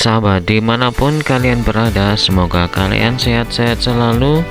Sahabat dimanapun kalian berada, semoga kalian sehat-sehat selalu.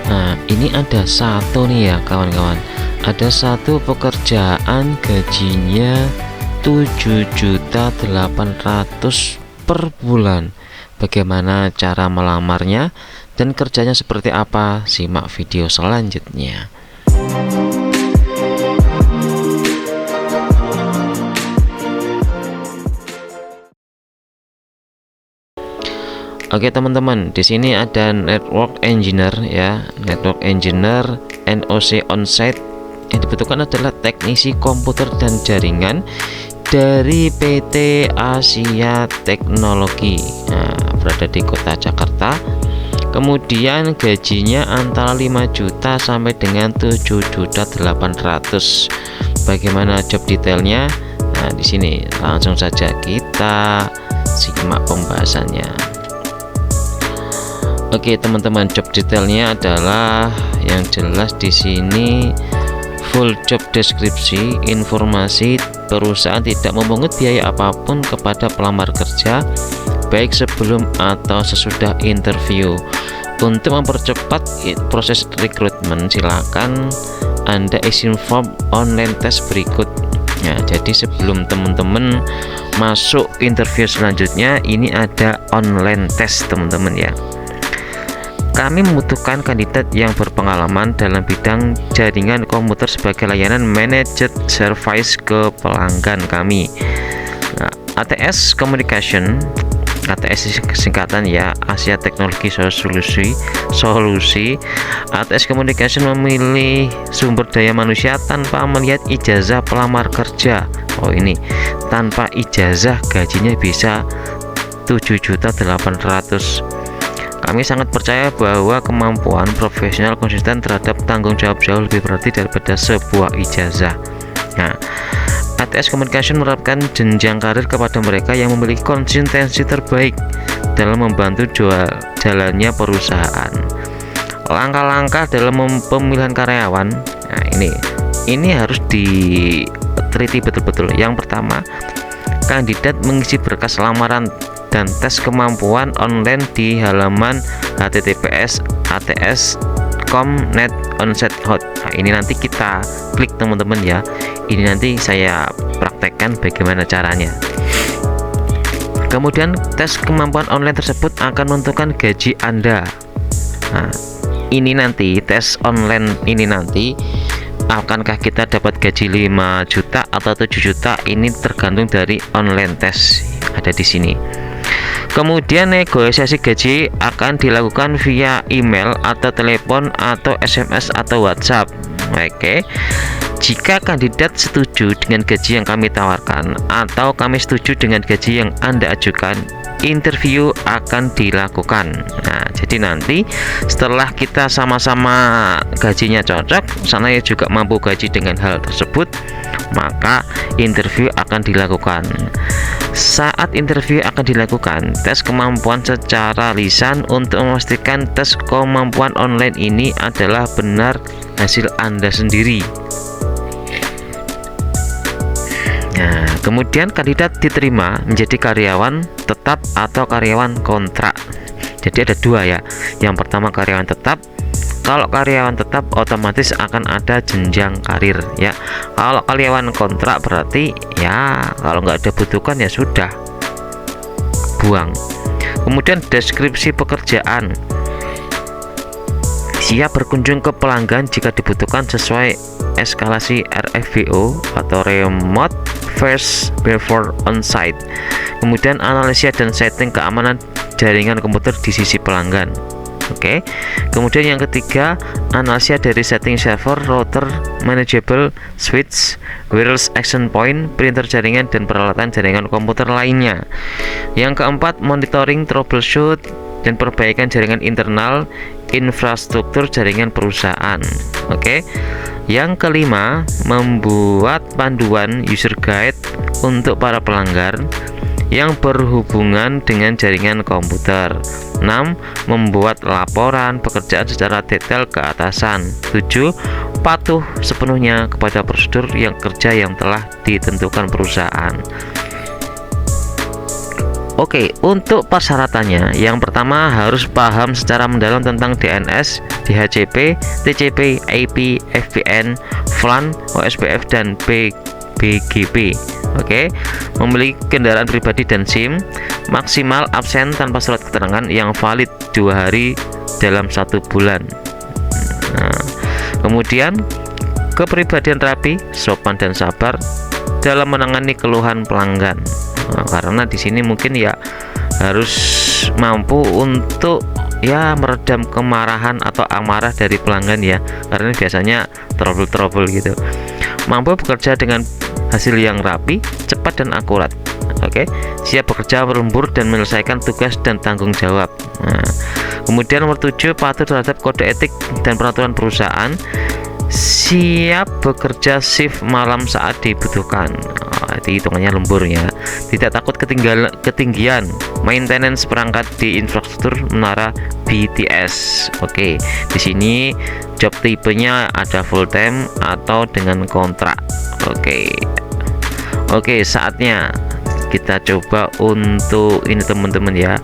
Nah, ini ada satu nih ya kawan-kawan, ada satu pekerjaan gajinya 7.800.000 per bulan. Bagaimana cara melamarnya dan kerjanya seperti apa? Simak video selanjutnya. Oke teman-teman, di sini ada network engineer ya, network engineer NOC onsite. Yang dibutuhkan adalah teknisi komputer dan jaringan dari PT Asia Teknologi. Nah, berada di kota Jakarta. Kemudian gajinya antara 5 juta sampai dengan 7.800.000. Bagaimana job detailnya? Nah, di sini langsung saja kita simak pembahasannya. Oke teman-teman, job detailnya adalah yang jelas di sini full job deskripsi, informasi perusahaan tidak memungut biaya apapun kepada pelamar kerja baik sebelum atau sesudah interview. Untuk mempercepat proses rekrutmen, silakan Anda isi form online test berikut. Nah, jadi sebelum teman-teman masuk interview selanjutnya, ini ada online test teman-teman ya. Kami membutuhkan kandidat yang berpengalaman dalam bidang jaringan komputer sebagai layanan managed service ke pelanggan kami. Nah, ATS Communication, ATS singkatan ya, Asia Teknologi Solusi. ATS Communication memilih sumber daya manusia tanpa melihat ijazah pelamar kerja. Oh ini, tanpa ijazah gajinya bisa 7.800.000. Kami sangat percaya bahwa kemampuan profesional konsisten terhadap tanggung jawab jauh lebih berarti daripada sebuah ijazah. Nah, ATS Communication menerapkan jenjang karir kepada mereka yang memiliki konsistensi terbaik dalam membantu jalannya perusahaan. Langkah-langkah dalam pemilihan karyawan, nah ini harus diteliti betul-betul. Yang pertama, kandidat mengisi berkas lamaran dan tes kemampuan online di halaman https://ats.com/net/onsite-hot. Nah, ini nanti kita klik teman-teman ya. Ini nanti saya praktekkan bagaimana caranya. Kemudian tes kemampuan online tersebut akan menentukan gaji Anda. Nah, ini nanti tes online ini nanti akankah kita dapat gaji 5 juta atau 7 juta, ini tergantung dari online test ada di sini. Kemudian negosiasi gaji akan dilakukan via email atau telepon atau SMS atau WhatsApp. Oke. Jika kandidat setuju dengan gaji yang kami tawarkan atau kami setuju dengan gaji yang Anda ajukan, interview akan dilakukan. Nah, jadi nanti setelah kita sama-sama gajinya cocok, sana juga mampu gaji dengan hal tersebut, maka interview akan dilakukan. Saat interview akan dilakukan tes kemampuan secara lisan untuk memastikan tes kemampuan online ini adalah benar hasil Anda sendiri. Nah, kemudian kandidat diterima menjadi karyawan tetap atau karyawan kontrak. Jadi ada dua ya. Yang pertama karyawan tetap. Kalau karyawan tetap otomatis akan ada jenjang karir ya. Kalau karyawan kontrak berarti ya kalau nggak ada butuhkan ya sudah buang. Kemudian deskripsi pekerjaan. Siap berkunjung ke pelanggan jika dibutuhkan sesuai eskalasi RFVO atau Remote First Before On-Site. Kemudian analisa dan setting keamanan jaringan komputer di sisi pelanggan. Oke. Kemudian yang ketiga, analisa dari setting server, router, manageable switch, wireless access point, printer jaringan dan peralatan jaringan komputer lainnya. Yang keempat, monitoring, troubleshoot dan perbaikan jaringan internal, infrastruktur jaringan perusahaan. Oke. Yang kelima, membuat panduan user guide untuk para pelanggan yang berhubungan dengan jaringan komputer. 6. Membuat laporan pekerjaan secara detail ke atasan. 7. Patuh sepenuhnya kepada prosedur kerja yang telah ditentukan perusahaan. Oke, untuk persyaratannya, yang pertama harus paham secara mendalam tentang DNS, DHCP, TCP, IP, VPN, VLAN, OSPF, dan BGP. Oke, memiliki kendaraan pribadi dan SIM, maksimal absen tanpa surat keterangan yang valid 2 hari dalam 1 bulan. Nah, kemudian kepribadian rapi, sopan dan sabar dalam menangani keluhan pelanggan. Nah, karena di sini mungkin ya harus mampu untuk ya meredam kemarahan atau amarah dari pelanggan ya, karena biasanya trouble gitu. Mampu bekerja dengan hasil yang rapi, cepat dan akurat. Oke, siap bekerja lembur dan menyelesaikan tugas dan tanggung jawab. Nah, kemudian nomor 7, patuh terhadap kode etik dan peraturan perusahaan, siap bekerja shift malam saat dibutuhkan. Itu hitungannya lembur ya. Tidak takut ketinggian maintenance perangkat di infrastruktur menara BTS. Oke, di sini job tipenya ada full time atau dengan kontrak. Oke, saatnya kita coba untuk ini teman-teman ya.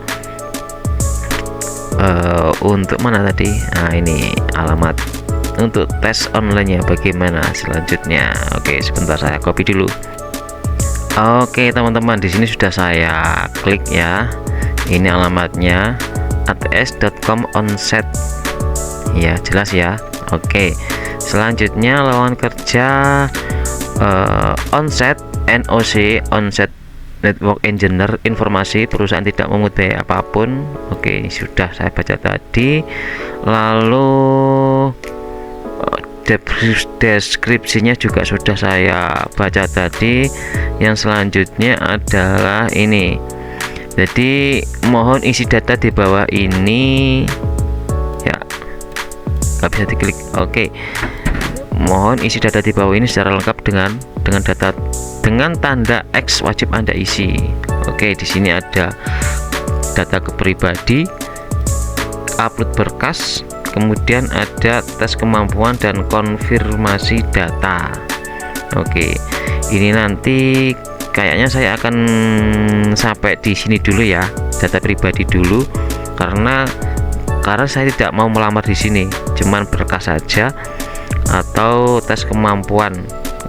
Untuk mana tadi? Nah, ini alamat untuk tes online nya bagaimana selanjutnya. Oke, sebentar saya copy dulu. Oke teman-teman, di sini sudah saya klik ya. Ini alamatnya ats.com onset ya, jelas ya. Oke, selanjutnya lowongan kerja onset NOC, onset network engineer, informasi perusahaan tidak memungut biaya apapun. Oke, sudah saya baca tadi. Lalu deskripsinya juga sudah saya baca tadi. Yang selanjutnya adalah ini. Jadi mohon isi data di bawah ini ya, nggak bisa diklik. Oke, mohon isi data di bawah ini secara lengkap dengan data dengan tanda X wajib Anda isi. Oke, di sini ada data kepribadi, upload berkas, kemudian ada tes kemampuan dan konfirmasi data. Oke, ini nanti kayaknya saya akan sampai di sini dulu ya, data pribadi dulu, karena saya tidak mau melamar di sini, cuman berkas saja atau tes kemampuan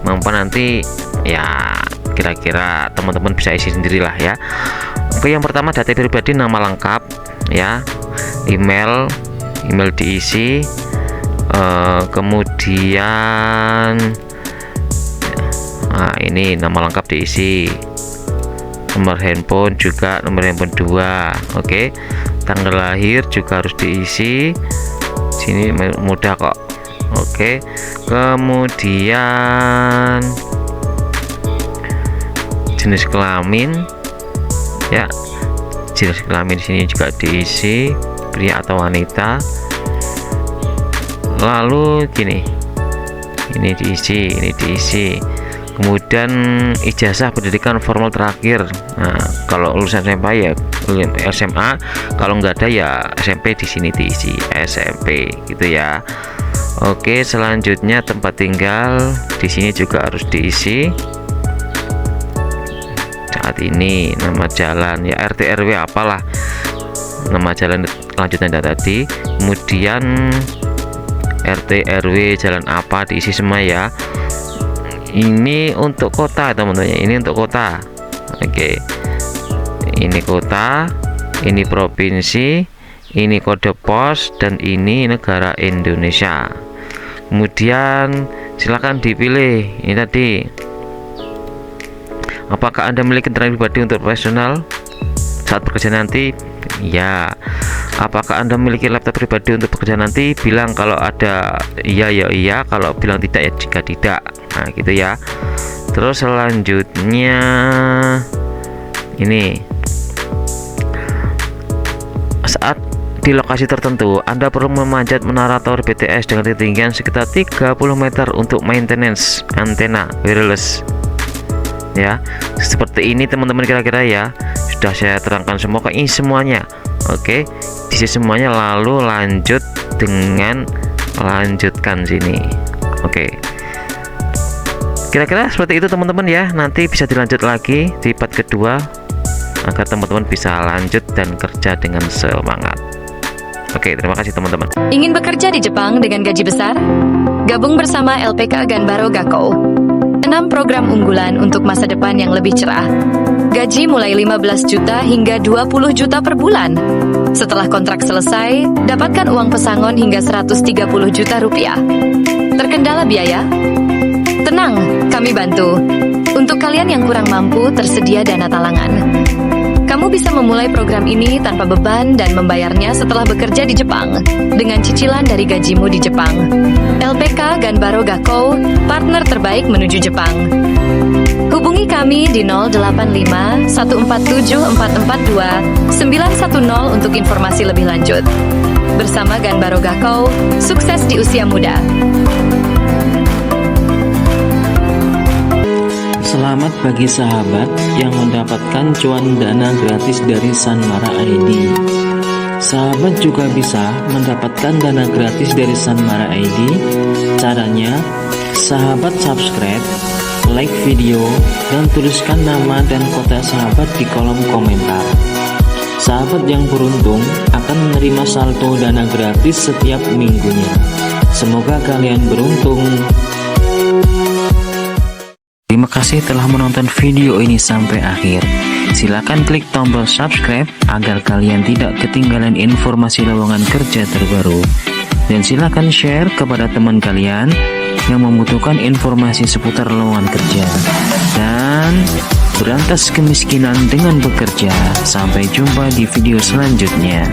nanti ya kira-kira teman-teman bisa isi sendirilah ya. Oke, yang pertama data pribadi, nama lengkap ya, email diisi, kemudian nah ini nama lengkap diisi, nomor handphone juga, nomor handphone 2. Oke, tanggal lahir juga harus diisi, sini mudah kok. Oke, kemudian jenis kelamin ya, jenis kelamin di sini juga diisi, pria atau wanita. Lalu gini, ini diisi. Kemudian ijazah pendidikan formal terakhir. Nah, kalau lulusan SMA ya SMA, kalau nggak ada ya SMP, di sini diisi SMP gitu ya. Oke, selanjutnya tempat tinggal di sini juga harus diisi. Saat ini nama jalan ya, RT RW apalah nama jalan lanjutan tadi. Kemudian RT RW jalan apa diisi semua ya. Ini untuk kota teman-teman, ini untuk kota. Oke, ini kota, ini provinsi, ini kode pos, dan ini negara Indonesia. Kemudian silakan dipilih ini tadi, apakah Anda memiliki kendaraan pribadi untuk profesional saat bekerja nanti? Ya. Apakah Anda memiliki laptop pribadi untuk bekerja nanti? Bilang kalau ada iya ya iya, kalau bilang tidak ya jika tidak. Nah gitu ya. Terus selanjutnya ini, saat di lokasi tertentu Anda perlu memanjat menara tower BTS dengan ketinggian sekitar 30 meter untuk maintenance antena wireless ya. Seperti ini teman-teman, kira-kira ya sudah saya terangkan semua, ini semuanya. Oke, isi semuanya, lalu lanjut dengan lanjutkan sini. Oke, kira-kira seperti itu teman-teman ya. Nanti bisa dilanjut lagi di part kedua. agar teman-teman bisa lanjut dan kerja dengan semangat. Oke, terima kasih teman-teman. Ingin bekerja di Jepang dengan gaji besar? Gabung bersama LPK Ganbaro Gakkou. 6 program unggulan untuk masa depan yang lebih cerah. Gaji mulai 15 juta hingga 20 juta per bulan. Setelah kontrak selesai, dapatkan uang pesangon hingga 130 juta rupiah. Terkendala biaya? Tenang, kami bantu. Untuk kalian yang kurang mampu, tersedia dana talangan. Kamu bisa memulai program ini tanpa beban dan membayarnya setelah bekerja di Jepang dengan cicilan dari gajimu di Jepang. LPK Ganbaro Gakkou, partner terbaik menuju Jepang. Hubungi kami di 085 147 442 910 untuk informasi lebih lanjut. Bersama Ganbaro Gakkou, sukses di usia muda. Selamat bagi sahabat yang mendapatkan cuan dana gratis dari Sanmara ID. Sahabat juga bisa mendapatkan dana gratis dari Sanmara ID. Caranya, sahabat subscribe, like video, dan tuliskan nama dan kota sahabat di kolom komentar. Sahabat yang beruntung akan menerima saldo dana gratis setiap minggunya. Semoga kalian beruntung. Terima kasih telah menonton video ini sampai akhir. Silakan klik tombol subscribe agar kalian tidak ketinggalan informasi lowongan kerja terbaru. Dan silakan share kepada teman kalian yang membutuhkan informasi seputar lowongan kerja. Dan berantas kemiskinan dengan bekerja. Sampai jumpa di video selanjutnya.